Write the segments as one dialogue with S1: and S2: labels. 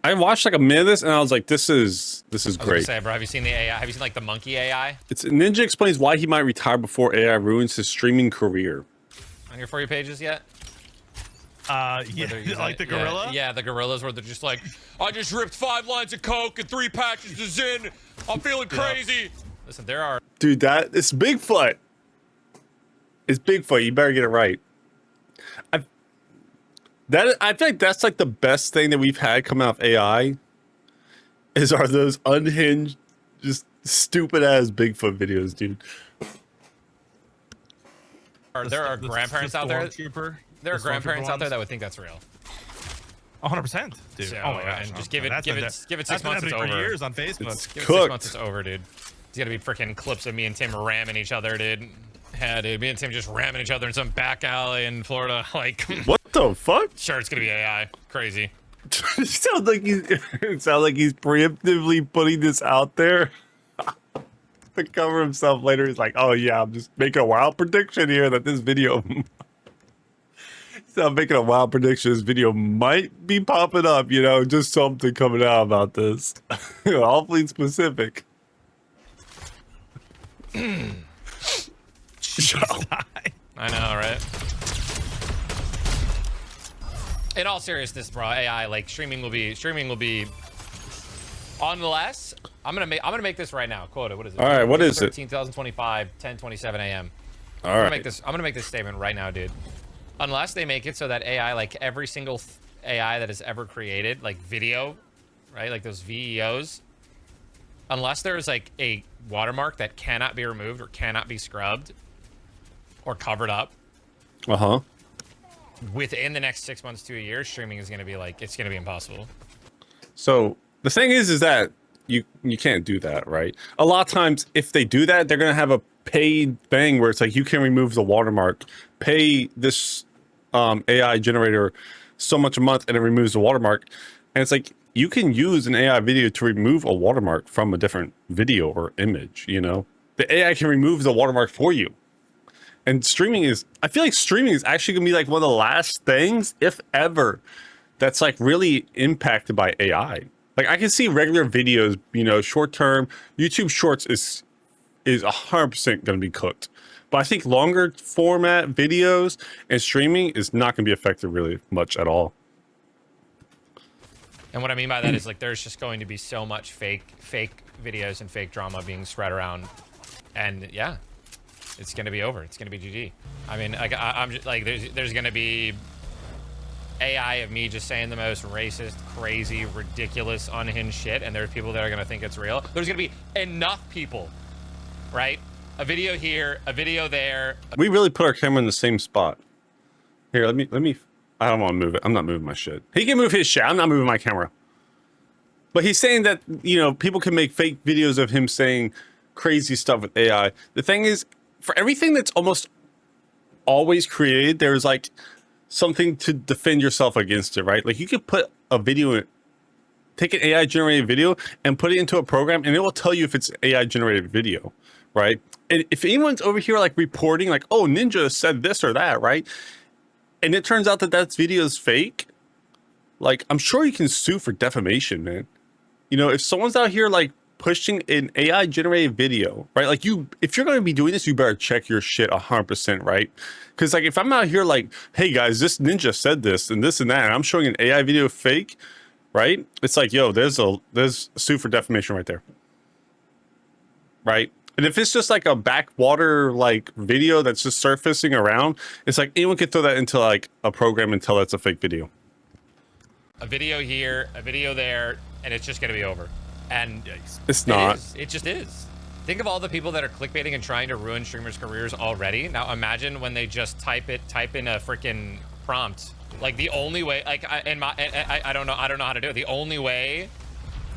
S1: I watched like a minute of this and I was like, this is
S2: I was gonna
S1: great.
S2: say, bro, have you seen the AI? Have you seen like the monkey AI
S1: It's Ninja explains why he might retire before AI ruins his streaming career.
S2: on your For You pages yet?
S3: Yeah,
S2: Using
S3: like
S2: it?
S3: the gorilla.
S2: Yeah, the gorillas where they're just like, I just ripped 5 lines of coke and 3 patches of Zyn. I'm feeling crazy. Listen, there are.
S1: Dude, it's Bigfoot. It's Bigfoot. You better get it right. I feel like that's like the best thing that we've had come out of AI. Are those unhinged, just stupid ass Bigfoot videos, dude.
S2: There are grandparents out there. There are grandparents out there that would think that's real.
S3: 100%, dude.
S2: So,
S3: oh my gosh.
S2: and just give it
S3: That's
S2: 6
S3: been
S2: months, it's
S3: happening for
S2: over.
S3: years on Facebook.
S1: It's
S2: Give it 6
S1: cooked.
S2: months, it's over, dude. It's gonna be freaking clips of me and Tim ramming each other, dude. Yeah, dude. Me and Tim just ramming each other in some back alley in Florida. Like,
S1: What the fuck?
S2: sure, it's gonna be AI. Crazy.
S1: It sounds like he's preemptively putting this out there to cover himself later. He's like, oh yeah, I'm just making a wild prediction here that this video. So I'm making a wild prediction. This video might be popping up, you know, just something coming out about this. Awfully specific.
S2: I know, right? In all seriousness, bro, AI like streaming will be unless I'm gonna make this right now. Quota, what is it?
S1: All right, what is it?
S2: 2025, 10:27 a.m.
S1: All
S2: I'm
S1: right.
S2: gonna make this statement right now, dude. Unless they make it so that AI, like every single AI that is ever created, like video, right, like those VEOs, unless there is like a watermark that cannot be removed or cannot be scrubbed or covered up
S1: Uh-huh.
S2: within the next 6 months to a year, streaming is gonna be like, it's gonna be impossible.
S1: So the thing is that you can't do that, right? A lot of times, if they do that, they're gonna have a paid thing where it's like you can remove the watermark, pay this AI generator so much a month, and it removes the watermark. And it's like you can use an AI video to remove a watermark from a different video or image. You know, the AI can remove the watermark for you. And streaming is, I feel like streaming is actually gonna be like one of the last things, if ever, that's like really impacted by AI. Like I can see regular videos, you know, short term YouTube Shorts is 100% going to be cooked, but I think longer format videos and streaming is not going to be affected really much at all.
S2: And what I mean by that is like there's just going to be so much fake videos and fake drama being spread around, and yeah, it's gonna be over. It's gonna be GG. I mean, like I'm just like there's gonna be AI of me just saying the most racist, crazy, ridiculous, unhinged shit, and there's people that are gonna think it's real. There's gonna be enough people, right? A video here, a video there.
S1: We really put our camera in the same spot. Here, let me. I don't want to move it. I'm not moving my shit. He can move his shit. I'm not moving my camera. But he's saying that, you know, people can make fake videos of him saying crazy stuff with AI. The thing is, for everything that's almost always created, there's like something to defend yourself against it, right? Like you could put a video, take an AI generated video and put it into a program and it will tell you if it's AI generated video, right? And if anyone's over here like reporting like, oh, Ninja said this or that, right? And it turns out that that video is fake, like I'm sure you can sue for defamation, man. You know, if someone's out here like pushing an AI generated video, right? Like if you're going to be doing this, you better check your shit 100%, right? Because like if I'm out here like, hey guys, this Ninja said this and that, and I'm showing an AI video fake, right? It's like, yo, there's a sue for defamation right there, right? And if it's just like a backwater like video that's just surfacing around, it's like anyone can throw that into like a program and tell that's a fake video.
S2: A video here, a video there, and it's just gonna be over. And
S1: It's not.
S2: It just is. Think of all the people that are clickbaiting and trying to ruin streamers' careers already. Now imagine when they just type in a freaking prompt. Like the only way, like I don't know how to do it. The only way,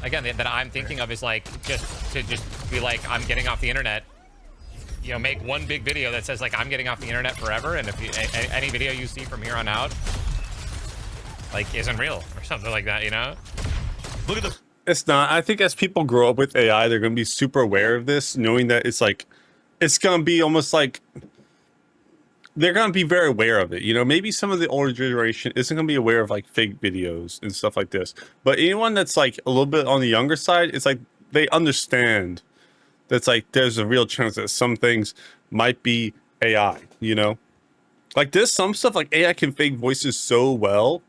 S2: again, that I'm thinking of is like just be like, I'm getting off the internet. You know, make one big video that says like I'm getting off the internet forever, and if you, any video you see from here on out, like isn't real or something like that, you know?
S3: Look at the.
S1: It's not. I think as people grow up with AI, they're going to be super aware of this, knowing that it's like, it's going to be almost like, they're going to be very aware of it. You know, maybe some of the older generation isn't going to be aware of like fake videos and stuff like this. But anyone that's like a little bit on the younger side, it's like they understand that's like there's a real chance that some things might be AI, you know? Like there's some stuff like AI can fake voices so well,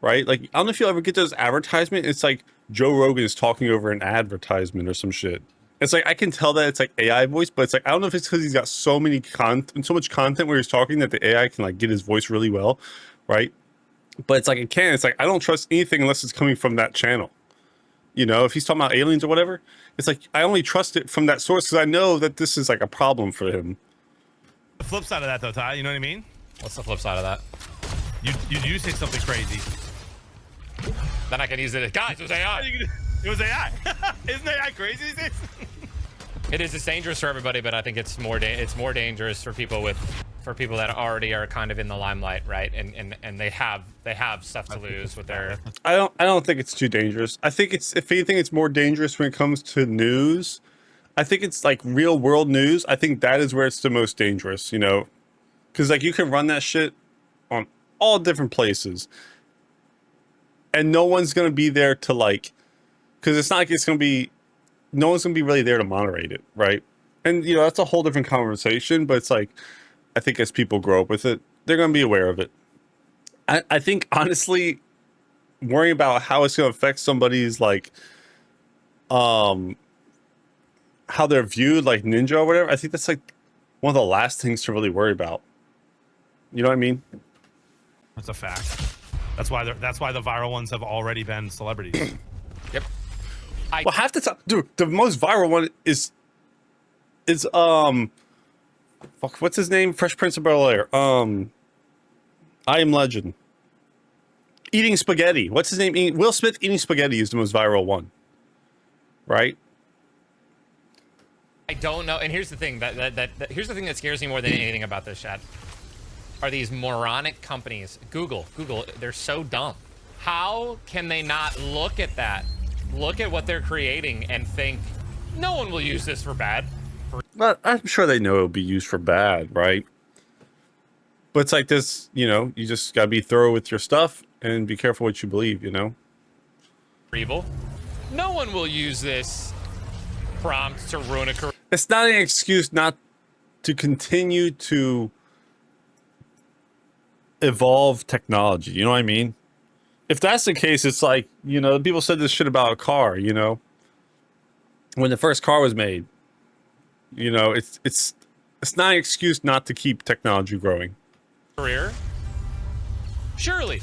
S1: right? Like I don't know if you'll ever get those advertisements. It's like Joe Rogan is talking over an advertisement or some shit. It's like I can tell that it's like AI voice, but it's like I don't know if it's because he's got so much content where he's talking that the AI can like get his voice really well, right? But it's like it can. It's like I don't trust anything unless it's coming from that channel. You know, if he's talking about aliens or whatever, it's like I only trust it from that source because I know that this is like a problem for him.
S3: The flip side of that, though, Ty, you know what I mean?
S2: What's the flip side of that?
S3: You say something crazy.
S2: Then I can use it. Guys, it was AI.
S3: It was AI. Isn't AI crazy these days?
S2: It is. It's dangerous for everybody, but I think it's more dangerous for people that already are kind of in the limelight, right? And they have stuff to lose with their.
S1: I don't think it's too dangerous. I think it's, if anything, it's more dangerous when it comes to news. I think it's like real world news. I think that is where it's the most dangerous, you know, because like you can run that shit on all different places, and no one's gonna be there to like, because it's not like it's gonna be, no one's gonna be really there to moderate it, right? And you know that's a whole different conversation. But it's like, I think as people grow up with it, they're gonna be aware of it. I think honestly, worrying about how it's gonna affect somebody's like, how they're viewed, like Ninja or whatever, I think that's like one of the last things to really worry about. You know what I mean?
S3: That's a fact. That's why the viral ones have already been celebrities.
S2: Yep.
S1: Well, half the time, dude, the most viral one is fuck, what's his name? Fresh Prince of Bel-Air. I Am Legend. Eating spaghetti. What's his name? Will Smith eating spaghetti is the most viral one. Right?
S2: I don't know. And here's the thing here's the thing that scares me more than anything about this, chat. Are these moronic companies? Google, they're so dumb. How can they not look at that? Look at what they're creating and think, no one will use this for bad.
S1: But I'm sure they know it'll be used for bad, right? But it's like this, you know, you just gotta be thorough with your stuff and be careful what you believe, you know?
S2: For evil. No one will use this prompt to ruin a career.
S1: It's not an excuse not to continue to evolve technology. You know what I mean? If that's the case, it's like, you know, people said this shit about a car, you know, when the first car was made, you know, it's not an excuse not to keep technology growing.
S2: Career? Surely.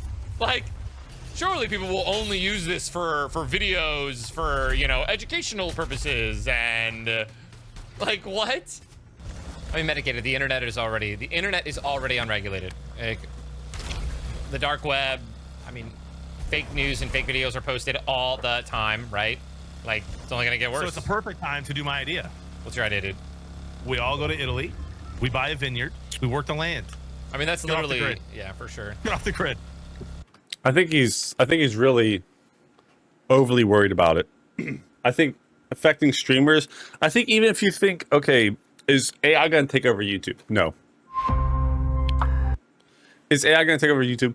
S2: Surely people will only use this for videos, for, you know, educational purposes, and like what? I mean, medicated. The internet is already unregulated. Like, the dark web. I mean, fake news and fake videos are posted all the time, right? Like, it's only gonna get worse.
S3: So it's a perfect time to do my idea.
S2: What's your idea, dude?
S3: We all go to Italy. We buy a vineyard. We work the land.
S2: I mean, that's
S3: Get off the
S2: literally,
S3: grid.
S2: yeah, for sure.
S3: Get off the grid.
S1: I think he's really overly worried about it. I think affecting streamers. I think even if you think, okay, is AI going to take over YouTube? No. Is AI going to take over YouTube?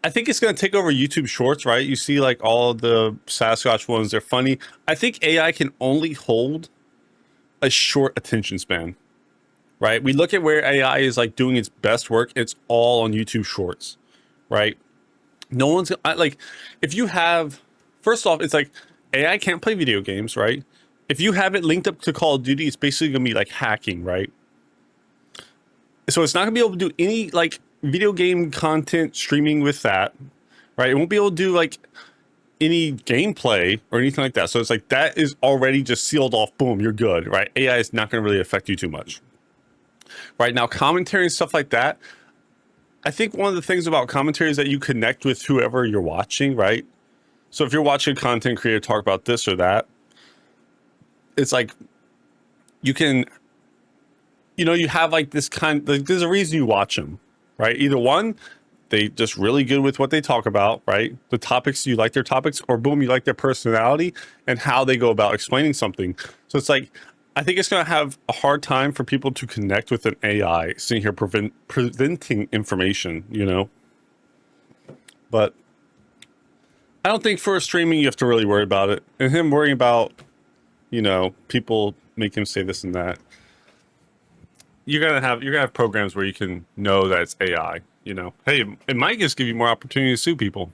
S1: I think it's going to take over YouTube Shorts, right? You see like all the Sasquatch ones, they're funny. I think AI can only hold a short attention span, right? We look at where AI is like doing its best work. It's all on YouTube Shorts, right? No one's like, if you have, first off, it's like AI can't play video games, right? If you have it linked up to Call of Duty, it's basically gonna be like hacking, right? So it's not gonna be able to do any like video game content streaming with that, right? It won't be able to do like any gameplay or anything like that. So it's like that is already just sealed off. Boom, you're good, right? AI is not gonna really affect you too much. Right now, commentary and stuff like that. I think one of the things about commentary is that you connect with whoever you're watching, right? So if you're watching a content creator talk about this or that, it's like you can, you know, you have like this kind, like, there's a reason you watch them, right? Either one, they just really good with what they talk about, right? The topics, you like their topics, or boom, you like their personality and how they go about explaining something. So it's like, I think it's going to have a hard time for people to connect with an AI sitting here presenting information, you know. But I don't think for streaming you have to really worry about it. And him worrying about, you know, people make him say this and that. You're gonna have programs where you can know that it's AI. You know, hey, it might just give you more opportunity to sue people.